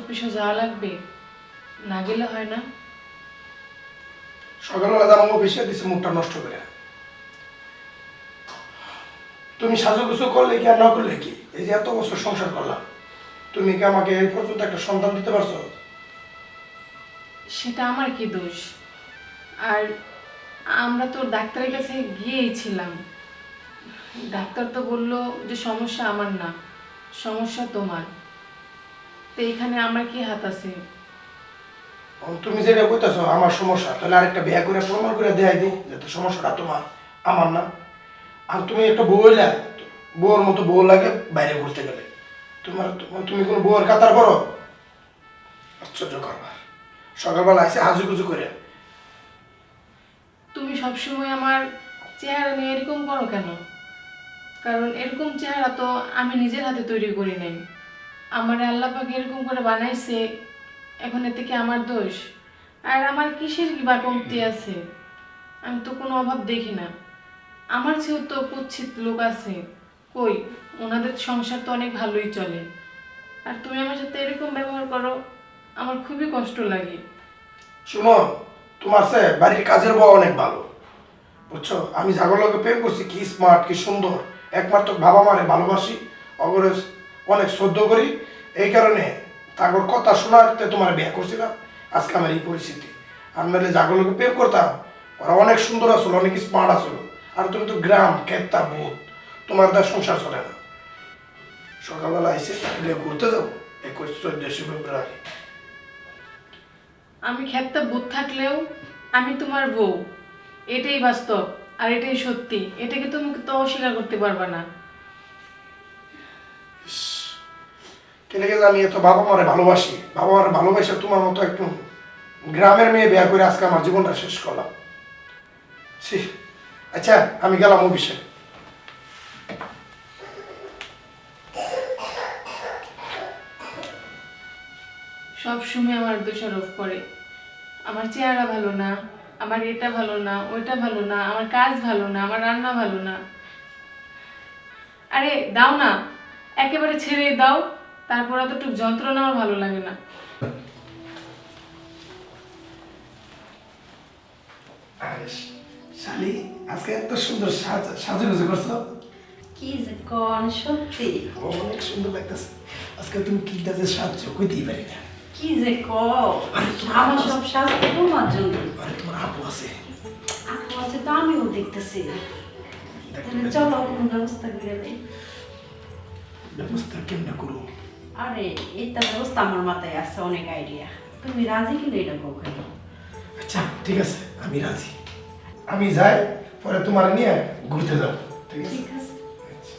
অফিসে যাওয়া লাগবে, না গেলে হয় না? সকালবেলা যাবো অফিসে, দিছে মুখটা নষ্ট করে। তুমি সাজুগুজু করলে কি আর না করলে কি, এই যে এত বছর সংসার করলাম, তুমি কি আমাকে এই পর্যন্ত একটা সন্তান দিতে পারছো? সেটা আমার কি দোষ? আর আমরা তো ডাক্তারের কাছে গিয়েছিলাম, ডাক্তার তো বললো যে সমস্যা আমার না, সমস্যা তোমার। তো এখানে আমার কি হাত আছে? তুমি যেটা কইতাছো আমার সমস্যা, তাহলে আরেকটা বিয়ে করে প্রমাণ করে দেয়াই দিই যাতে সমস্যাটা তোমার, আমার না। আর তুমি একটা বউ হইলা, বউর মতো বউ লাগে বাইরে ঘুরতে গেলে। তুমি কোনো বউয়ের কাতার করো? আশ্চর্য করবা, সকালবেলা এসে হাজুগুজু করে। তুমি সবসময় আমার চেহারা নিয়ে এরকম করো কেন? কারণ এরকম চেহারা তো আমি নিজের হাতে তৈরি করি নাই, আমার আল্লাহ পাক এরকম করে বানাইছে, এখন এতে কি আমার দোষ? আর আমার কিসের কি বা কমতি আছে? আমি তো কোনো অভাব দেখি না। আমার চেয়েও তো কুৎসিত লোক আছে, কই, ওনাদের সংসার তো অনেক ভালোই চলে। আর তুমি আমার সাথে এরকম ব্যবহার করো, আমার খুবই কষ্ট লাগে। শুনো, তোমার সে বাড়ির কাজের বউ অনেক ভালো, বুঝছো? আমি জাগরলোকে প্রেম করছি, কি স্মার্ট, কি সুন্দর, একমাত্র বাবা মারে ভালোবাসি, অগরে অনেক শ্রদ্ধা করি। এই কারণে তাগর কথা শোনাতে তোমার বিয়ে করছিলাম, আজকে আমার এই পরিস্থিতি। আর নাহলে জাগরলোকে প্রেম করতাম, ওরা অনেক সুন্দর আসলো, অনেক স্মার্ট আসলো। আর তুমি তো গ্রাম খেতা ভূত, তোমার তার সংসার চলে না। সকালবেলা এসে তাহলে ঘুরতে যাবো 21-14 ফেব্রুয়ারি। আমি খ্যাতটা বুধ থাকলেও আমি তোমার বউ, এটাই বাস্তব আর এটাই সত্যি, এটাকে তুমি তো অস্বীকার করতে পারবা না। কেন জানি এত বাবা মারে ভালোবাসি, বাবা মারে ভালোবাসে তোমার মতো একটু গ্রামের মেয়ে বিয়ে করে আজকে আমার জীবনটা শেষ করলাম। ছি। আচ্ছা, আমি গেলাম অফিসে। সব সময় আমার দোষারোপ করে, আমার চেহারা ভালো না, আমার এটা ভালো না, ওইটা ভালো না, আমার কাজ ভালো না, আমার রান্না ভালো না। আরে দাও না, একেবারে ছেড়ে দাও, তারপর এতটুকু যন্ত্রণা আমার ভালো লাগে না। আরে শালি, আজকে এত সুন্দর সাজুগুজু করছো, কি যে কোন সত্যি, অনেক সুন্দর লাগতেছে। আজকে তুমি কি কাজে সাহায্য কইতেই পারি না। কি যে আমার সব শাস্তি তোমার জন্য। আরে তোমার আপু আছে, আপু আছে তো আমিও দেখতেছি। তাহলে চলো কোনো ব্যবস্থা করে দেই। ব্যবস্থা কেমনে করবো? আরে এইটা ব্যবস্থা আমার মাথায় আছে, অনেক আইডিয়া। তুমি রাজি কিনা এটা বলখানি। আচ্ছা ঠিক আছে, আমি রাজি। আমি যাই, পরে তোমার নিয়ে ঘুরতে যাবো, ঠিক আছে? ঠিক আছে। আচ্ছা।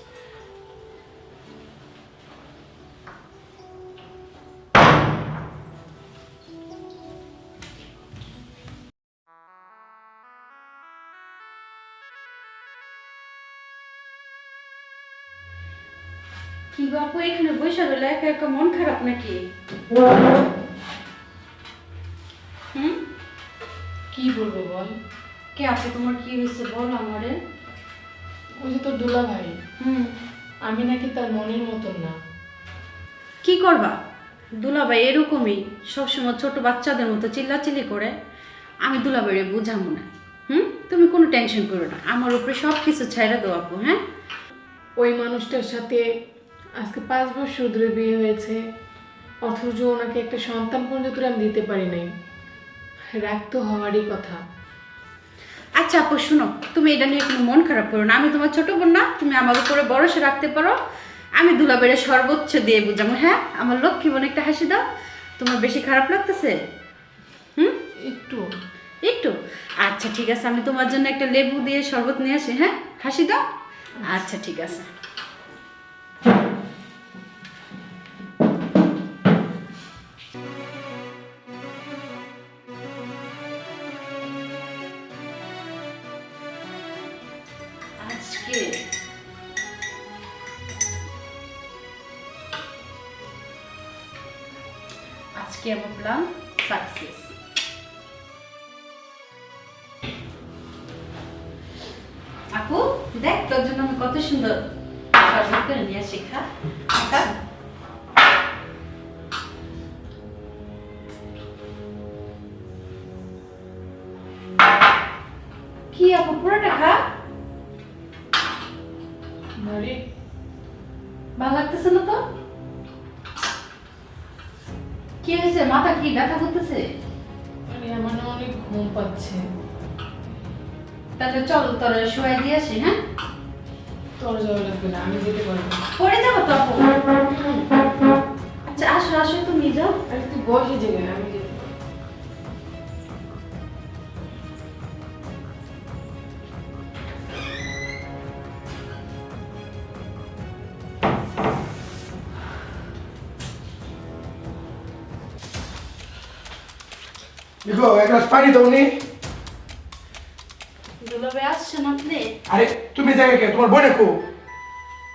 কি গো আপু, এখানে বসে রইলে একা একা মন খারাপ নাকি? হুম, কি বলবো বল? কে আপু তোমার কি হয়েছে বল আমারে। ওই যে তোর দুলা ভাই, হুম, আমি নাকি তার মনের মতন না। কি করবা, দুলাভাই এরকমই সবসময় ছোট বাচ্চাদের মতো চিল্লাচিল্লি করে। আমি দুলাভাইরে বুঝাবো না। তুমি কোনো টেনশন করো না, আমার উপরে সব কিছু ছাইড়া দাও আপু। হ্যাঁ, ওই মানুষটার সাথে আজকে 5 বছর ধরে বিয়ে হয়েছে, অথচ ওনাকে একটা সন্তান পর্যন্ত আমি দিতে পারি নাই। রাগ তো হওয়ারই কথা। আচ্ছা আপু শোনো, তুমি এটা নিয়ে কোনো মন খারাপ করো না। আমি তোমার ছোট বোন না, তুমি আমার উপরে ভরসা রাখতে পারো। আমি দুলাভাইরে সর্বোচ্চ দিয়ে বুঝাবো। হ্যাঁ, আমার লক্ষ্মী বোন একটা হাসি দাও। তোমার বেশি খারাপ লাগতেছে? একটু একটু? আচ্ছা ঠিক আছে, আমি তোমার জন্য একটা লেবু দিয়ে শরবত নিয়ে আসি। হ্যাঁ, হাসি দাও। আচ্ছা ঠিক আছে। আজকে আজকে আমার প্ল্যান সাকসেস। আপু দেখ, তোর জন্য আমি কত সুন্দর শরবত করে নিয়ে আসি। খা খা। বাড়ি ভালো লাগতেছে না তো? কি হয়েছে, মাথা কি ব্যথা করতেছে? আরে আমার না অনেক ঘুম পাচ্ছে। তাহলে চল তোর শুয়ে দিয়ে আসি। হ্যাঁ, তোর যাওয়া লাগবে না, আমি যেতে পারবো। পড়ে যাবো তো আপু। আচ্ছা আসো আসো, তুমি যাও। আরে তুই বসে জায়গায়, আমি যেতে পারবো। দেখো এক গ্লাস পানি দাও নি। দুলাভাই আসছেন আপনি? আরে তুমি জায়গায় কে, তোমার বোনে কো?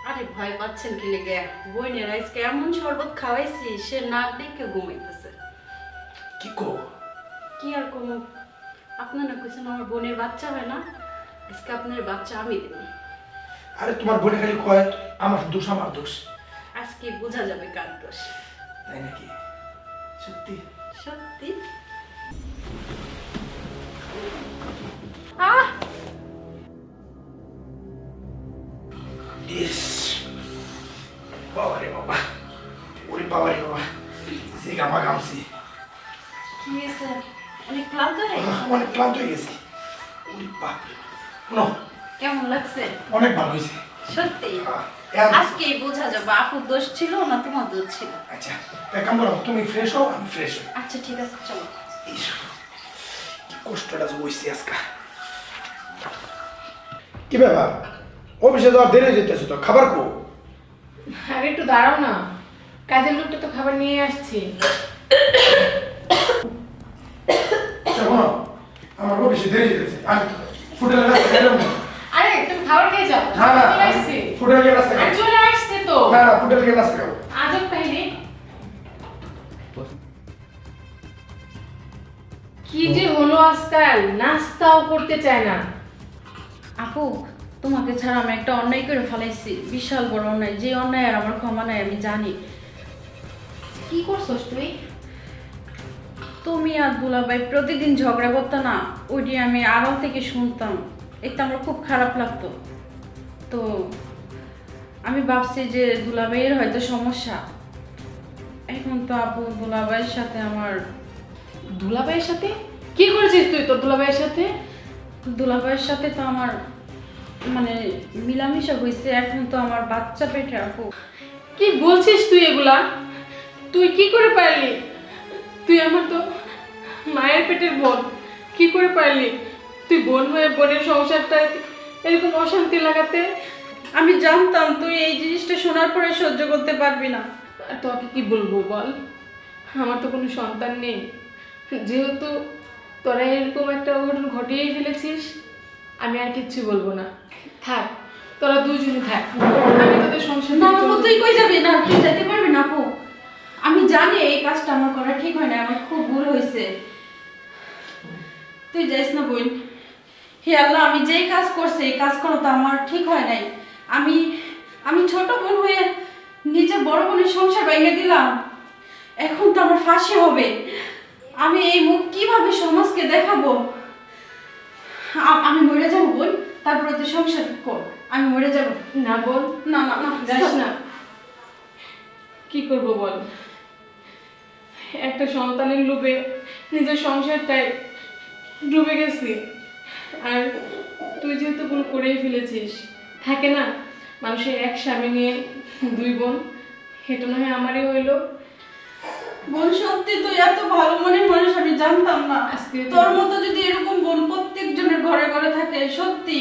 আরে ভয় পাচ্ছেন কি লেগে? বইনের আজকে এমন শরবত খাওয়াইছি, সে নাক ডেকে ঘুমাইতেছে। কি কো? কি আর কোনো, আপনার না কইছেন আমার বোনের বাচ্চা হয় না, আজকে আপনার বাচ্চা আমি দেব। আরে তোমার বোনে খালি কয় আমার দোষ, আমার দোষ। আজকে বোঝা যাবে কার দোষ। তাই নাকি? সত্যি? সত্যি। ইস, বাবা রে বাবা, ওরে বাবা রে বাবা, সে গামা গামছি। কি হয়েছে? অনেক ক্লান্ত হয়ে? অনেক ক্লান্ত হয়ে গেছি। ওরে বাপ রে বাপ। শোনো, কেমন লাগছে? অনেক ভালো হয়েছে। সত্যি? এখন- আজকেই বোঝা যাবে আপুর দোষ ছিল না তোমার দোষ ছিল। আচ্ছা এক কাম করো, তুমি ফ্রেশ হও, আমি ফ্রেশ হই। আচ্ছা ঠিক আছে, চলো। ইস, কি কষ্টটা যে বইছি আজকে। কি ব্যাপার, অফিসে যাওয়ার দেরি হয়ে যেতেছে তো, খাবার কো? আরে একটু দাঁড়াও না, কাজের লোকটা তো খাবার নিয়ে আসছি। শোনো, আমার অফিসে দেরি হয়ে যেতেছে, আমি হোটেলে রাস্তা খাইলাম না। আরে তুমি খাবার খেয়ে যাও, না না, চলে আসছি। হোটেলে গিয়ে রাস্তা আর খাবো। চলে আসছে তো। না না, হোটেলে গিয়ে রাস্তা খাবো। আজব কাহিনী। কি যে হলো আজকাল, নাস্তাও করতে চায় না। আপু, তোমাকে ছাড়া আমি একটা অন্যায় করে ফেলাইছি, বিশাল বড় অন্যায়। যে অন্যায় আর আমার ক্ষমা নাই আমি জানি। কি করছস তুই? তুমি আর দুলাভাই প্রতিদিন ঝগড়া করতো না, ওইটি আমি আড়াল থেকে শুনতাম। এটা আমার খুব খারাপ লাগতো। তো আমি ভাবছি যে দুলাভাইয়ের হয়তো সমস্যা। এখন তো আপু দুলাভাইয়ের সাথে আমার, দুলাভাইয়ের সাথে কি করেছিস তুই তোর দুলাভাইয়ের সাথে? দুলাভাইয়ের সাথে তো আমার মানে মিলামিশা হয়েছে। এখন তো আমার বাচ্চা পেটে আপু। কি বলছিস তুই এগুলা? তুই কি করে পারলি? তুই আমার তো মায়ের পেটের বোন, কি করে পারলি তুই বোন হয়ে বোনের সংসারটা এরকম অশান্তি লাগাতে? আমি জানতাম তুই এই জিনিসটা শোনার পরে সহ্য করতে পারবি না। আর তোকে কি বলবো বল, আমার তো কোনো সন্তান নেই। যেহেতু তোরা এরকম একটা অঘটন ঘটিয়েই ফেলেছিস, আমি আর কিচ্ছু বলবো না। থাক, তোরা দুজনে থাক, আমি তোদের সংসার না থেকে আপু, চলে তুই কই যাবি? না, তুই যেতে পারবি না আপু। আমি জানি এই কাজটা আমার করা ঠিক হয় না, আমার খুব ভুল হয়েছে। তুই যাইস না বোন। হে আল্লাহ, আমি যেই কাজ করছি এই কাজ করা তো আমার ঠিক হয় নাই। আমি আমি ছোট বোন হয়ে নিজের বড় বোনের সংসার ভেঙে দিলাম। এখন তো আমার ফাঁসি হবে। আমি এই মুখ কিভাবে সমাজকে দেখাবো? আমি মরে যাবো বোন, তারপরে তুই সংসার কর। আমি মরে যাবো। না বল, না না না, যাস না। কি করব বল, একটা সন্তানের লোভে নিজের সংসারটাই ডুবে গেছি। আর তুই যেহেতু ভুল করেই ফেলেছিস, থাকে না মানুষের এক স্বামী নিয়ে দুই বোন, সেটা না হয় আমারই হইলো। বোন সত্যি তুই এত ভালো মনের মানুষ, আমি জানতাম না। আজকে তোর মতো যদি এরকম বোন প্রত্যেকজনের ঘরে ঘরে থাকে, সত্যি